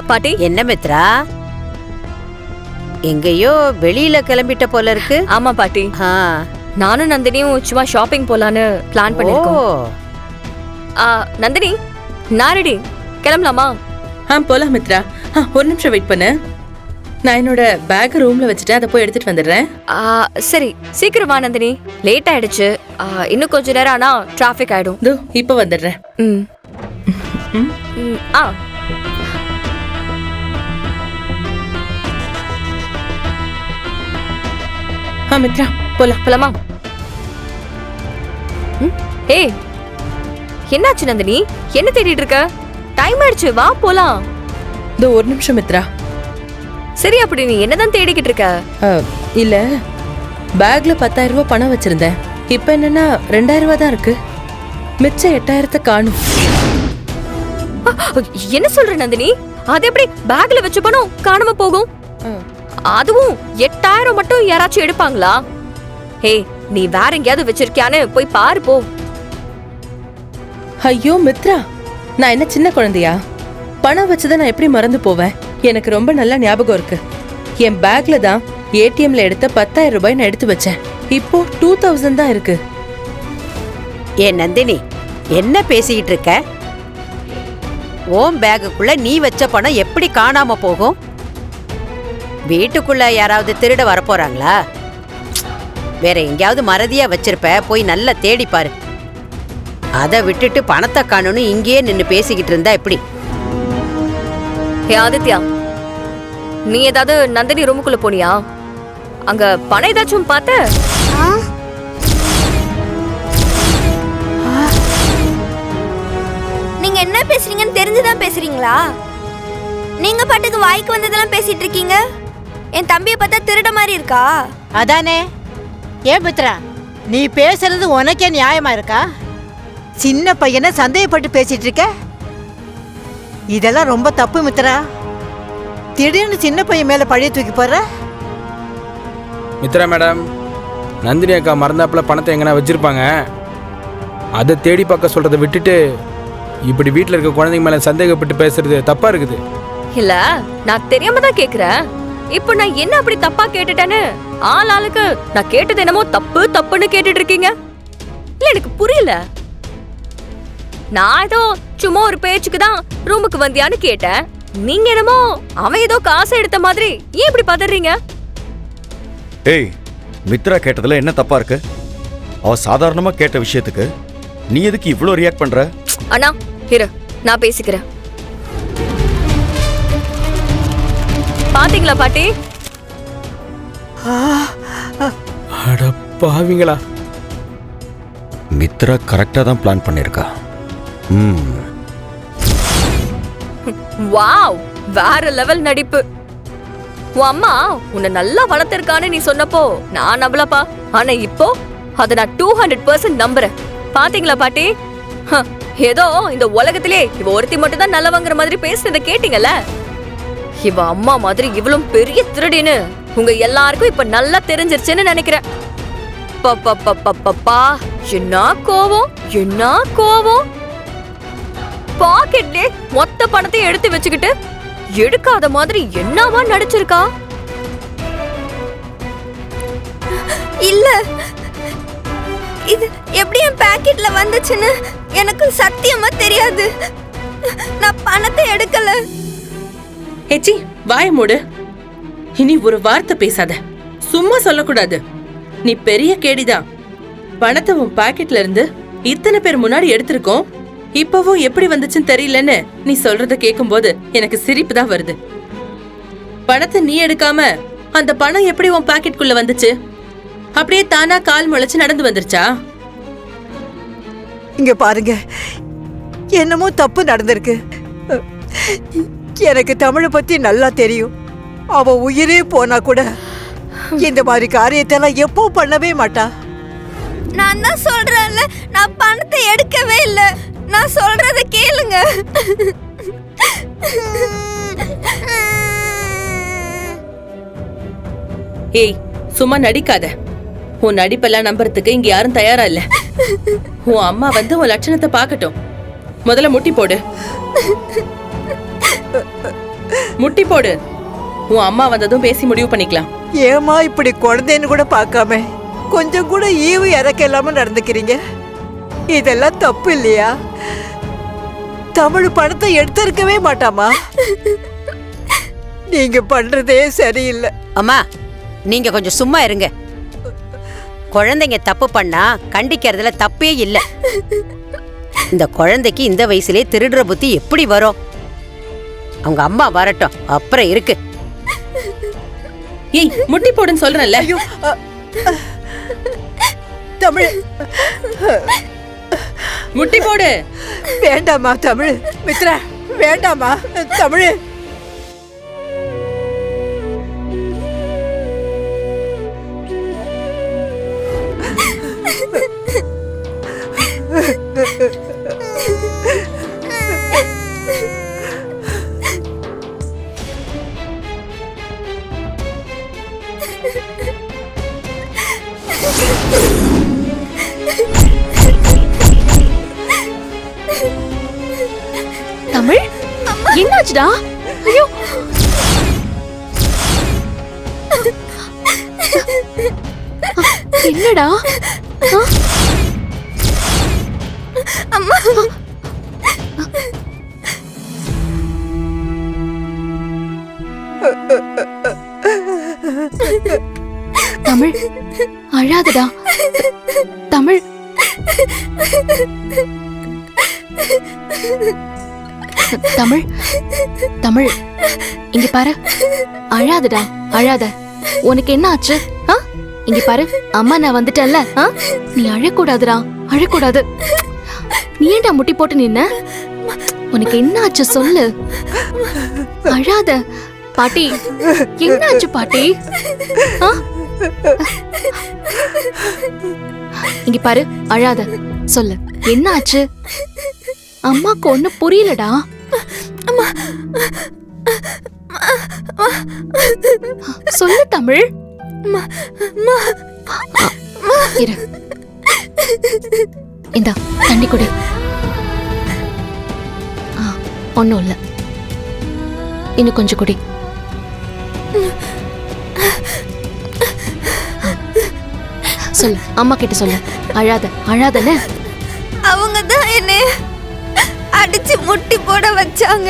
பாட்டி. என்ன மித்ரா, எங்கேயோ வெளியில கிளம்பிட்ட போல இருக்கு. ஆமா பாட்டி, நானும் நந்தினியும் சும்மா ஷாப்பிங் போலான்னு பிளான் பண்ணிருக்கோம். நந்தினி, நான் ரெடி, கிளம்பலாமா? போலாம் மித்ரா. ஒரு நிமிஷம் வெயிட் பண்ணு, நான் என்னோட பேக் ரூம்ல வச்சுட்டு அதை போய் எடுத்துட்டு வந்துடுறேன். சரி, சீக்கிரம் வா நந்தினி, லேட் ஆயிடுச்சு. இன்னும் கொஞ்ச நேரம் ஆனா டிராஃபிக் ஆயிடும். இப்ப வந்துடுறேன். மித்ரா, போலாமா? ஏய், என்னாச்சு நந்தினி? என்ன தேடிட்டு இருக்க? டைம் ஆயிடுச்சு, வா போலாம். ஒரு நிமிஷம் மித்ரா. சரி, அப்படி நீ என்னதான் தேடிக்கிட்டு இருக்க? இல்ல, பேக்ல 10,000 ரூபாய் பணம் வச்சிருந்தேன். இப்ப என்னன்னா 2,000 ரூபாய் தான் இருக்கு. மிச்சம் 8,000 காணும். என்ன சொல்ற நந்தினி? அது எப்படி பேக்ல வச்ச பணம் காணாம போகும்? அதுவும் 8,000 மட்டும் யாராச்சும் எடுப்பாங்களா? ஏய், நீ வேற எங்கயாவது வச்சிருக்கியான்னு போய் பாரு போ. ஐயோ மித்ரா, நான் என்ன சின்ன குழந்தையா? பணம் வச்சதை நான் எப்படி மறந்து போவேன்? எனக்கு ரொம்ப நல்ல ஞாபகம் இருக்கு. என் பேக்ல தான் ஏடிஎம்ல எடுத்த 10,000 ரூபாய் நான் எடுத்து வச்சேன். இப்போ 2,000 தான் இருக்கு. ஏ நந்தினி, என்ன பேசிக்கிட்டு இருக்க? ஓம் பேக்குக்குள்ள நீ வச்ச பணம் எப்படி காணாம போகும்? வீட்டுக்குள்ள யாராவது திருட வரப்போறாங்களா? வேற எங்கேயாவது மறதியா வச்சிருப்ப, போய் நல்லா தேடி பாரு. அதை விட்டுட்டு பணத்தை காணும்னு இங்கேயே நின்னு பேசிக்கிட்டு இருந்தா எப்படி? ஆதித்யா, நீ ஏதாவது நந்தினி ரூமுக்குள்ள போனியா? அங்க பணம் ஏதாச்சும் பார்த்த? நீங்க என்ன பேசுறீங்கன்னு தெரிஞ்சுதான் பேசுறீங்களா? நீங்க பாட்டுக்கு வாய்க்கு வந்ததெல்லாம் பேசிட்டு இருக்கீங்க. என் தம்பியை பார்த்தா திருட மாதிரி இருக்கா? அதானே. ஏன் மித்ரா, நீ பேசுறது உனக்கே நியாயமா இருக்கா? சின்ன பையனை சந்தேகப்பட்டு பேசிட்டு இருக்க. இதெல்லாம் ரொம்ப தப்பு மித்ரா. திடீர்னு சின்ன பையன் மேல பழைய தூக்கி போற. மித்ரா மேடம், நந்தினி அக்கா மறந்தாப்புல பணத்தை எங்கன்னா வச்சிருப்பாங்க. அதை தேடி பார்க்க சொல்றதை விட்டுட்டு இப்படி வீட்டில் இருக்க குழந்தைங்க மேல சந்தேகப்பட்டு பேசுறது தப்பா இருக்குது. இல்ல, நான் தெரியாம தான் கேக்குறேன். இப்போ நான் என்ன அப்படி தப்பா கேட்டுட்டேன்னு ஆளுக்கு நான் கேட்டது என்னமோ தப்பு தப்புன்னு கேட்டுட்டு இருக்கீங்க. இல்ல, எனக்கு புரியல. நான் ஏதோ சும்மா ஒரு பேச்சுக்கு தான் ரூமுக்கு வந்தியான்னு கேட்டேன். நீங்க என்னமோ அவன் ஏதோ காசை எடுத்த மாதிரி ஏன் இப்படி பதறீங்க? ஏய், மித்ரா கேட்டதுல என்ன தப்பா இருக்கு? அவ சாதாரணமா கேட்ட விஷயத்துக்கு நீ எதுக்கு இவ்ளோ ரியாக்ட் பண்ற? அண்ணா இரு, நான் பேசிக்கிறேன். பாத்தீங்களா பாட்டி? அட பாவிங்களா, மித்ரா கரெக்டா தான் பிளான் பண்ணிருக்கா. வாவ், வேற லெவல் நடிப்பு. உன் அம்மா உன்னை நல்லா வளர்த்திருக்கான்னு நீ சொன்னப்போ நான் நம்பலப்பா. ஆனா இப்போ அதை நான் 200% நம்புறேன். பாத்தீங்களா பாட்டி? ஏதோ இந்த உலகத்திலே இவ ஒருத்தி மட்டும் தான் நல்லவங்கிற மாதிரி பேசுனதை கேட்டீங்கல்ல? இவ அம்மா மாதிரி இவளும் பெரிய திருடின்னு உங்க எல்லாருக்கும் இப்ப நல்லா தெரிஞ்சிருச்சுன்னு நினைக்கிறேன். என்ன கோவம், என்ன கோவம்! பாக்கெட்ல மொத்த பணத்தையும் எடுத்து வச்சுக்கிட்டு எடுக்காத மாதிரி என்னவா நடிச்சிருக்கா? இல்ல, இது எப்படி என் பாக்கெட்ல வந்துச்சுன்னு எனக்கு சத்தியமா தெரியாது. நான் பணத்தை எடுக்கல. ஏச்சி, வாய மூடு. இனி ஒரு வார்த்தை பேசாத. சும்மா சொல்லக்கூடாது. நீ பெரிய கேடிதான். பணத்தை உன் பாக்கெட்ல இருந்து இத்தனை பேர் முன்னாடி எடுத்திருக்கோம். இப்பவும் எப்படி வந்துச்சுன்னு தெரியலன்னு நீ சொல்றத கேட்கும் போது எனக்கு சிரிப்பு தான் வருது. பணத்தை நீ எடுக்காம அந்த பணம் எப்படி உன் பாக்கெட்குள்ள வந்துச்சு? அப்படியே தானா கால் முளைச்சு நடந்து வந்துருச்சா? இங்க பாருங்க, என்னமோ தப்பு நடந்திருக்கு. எனக்கு தமிழை பத்தி நல்லா தெரியும். அவ உயிரே போனா கூட இந்த மாதிரி காரியத்தெல்லாம் எப்போ பண்ணவே மாட்டா. நான் தான் சொல்றேன்ல, நான் பணத்தை எடுக்கவே இல்லை. நான் சொல்றத கேளுங்க. ஏய், சும்மா நடிக்காத. உன் நடிப்பெல்லாம் நம்புறதுக்கு இங்க யாரும் தயாரா இல்ல. உன் அம்மா வந்து உன் லட்சணத்தை பார்க்கட்டும். முதல்ல முட்டி போடு. முட்டி போடு. உன் அம்மா வந்ததும் பேசி முடிவு பண்ணிக்கலாம். ஏமா இப்படி குழந்தைன்னு கூட பார்க்காம கொஞ்சம் கூட ஈவு இறக்க இல்லாம நடந்துக்கிறீங்க? இதெல்லாம் தப்பு இல்லையா? தமிழ் பணத்தை எடுத்திருக்கவே மாட்டாமா. நீங்க பண்றதே சரியில்லை. அம்மா நீங்க கொஞ்சம் சும்மா இருங்க. குழந்தைங்க தப்பு பண்ணா கண்டிக்கிறதுல தப்பே இல்லை. இந்த குழந்தைக்கு இந்த வயசுலயே திருடுற புத்தி எப்படி வரும்? அவங்க அம்மா வரட்டும், அப்புறம் இருக்கு. ஏய், முட்டி போடுன்னு சொல்றேன்ல. தமிழ் முட்டி போடு. வேண்டாமா தமிழ். மித்ரா வேண்டாமா தமிழ். தமிழ் என்னாச்சுடா? ஐயோ என்னடா? அம்மா தமிழ் அழாதடா. தமிழ் தமிழ் தமிழ் இங்க பாரு. அழாதடா, அழாத. உனக்கு என்ன ஆச்சு? இங்க பாரு, அம்மா நான் வந்துட்டேன்ல. நீ அழக்கூடாதுடா, அழக்கூடாது. நீ ஏன்டா முட்டி போட்டு நின்ன? உனக்கு என்ன ஆச்சு சொல்லு. அழாத. பாட்டி என்ன ஆச்சு பாட்டி? இங்க பாரு, அழாத. சொல்லு என்ன ஆச்சு? அம்மாக்கு ஒண்ணு புரியலடா. சொல்லு தமிழ். இரு, இந்தா தண்ணி குடி. ஒண்ணும் இல்ல, இன்னும் கொஞ்சம் குடி. சொல்லு, அம்மா கிட்ட சொல்லு. அழாத, அழாதன்னு. அவங்க தான் என்ன அடிச்சு முட்டி போட வச்சாங்க.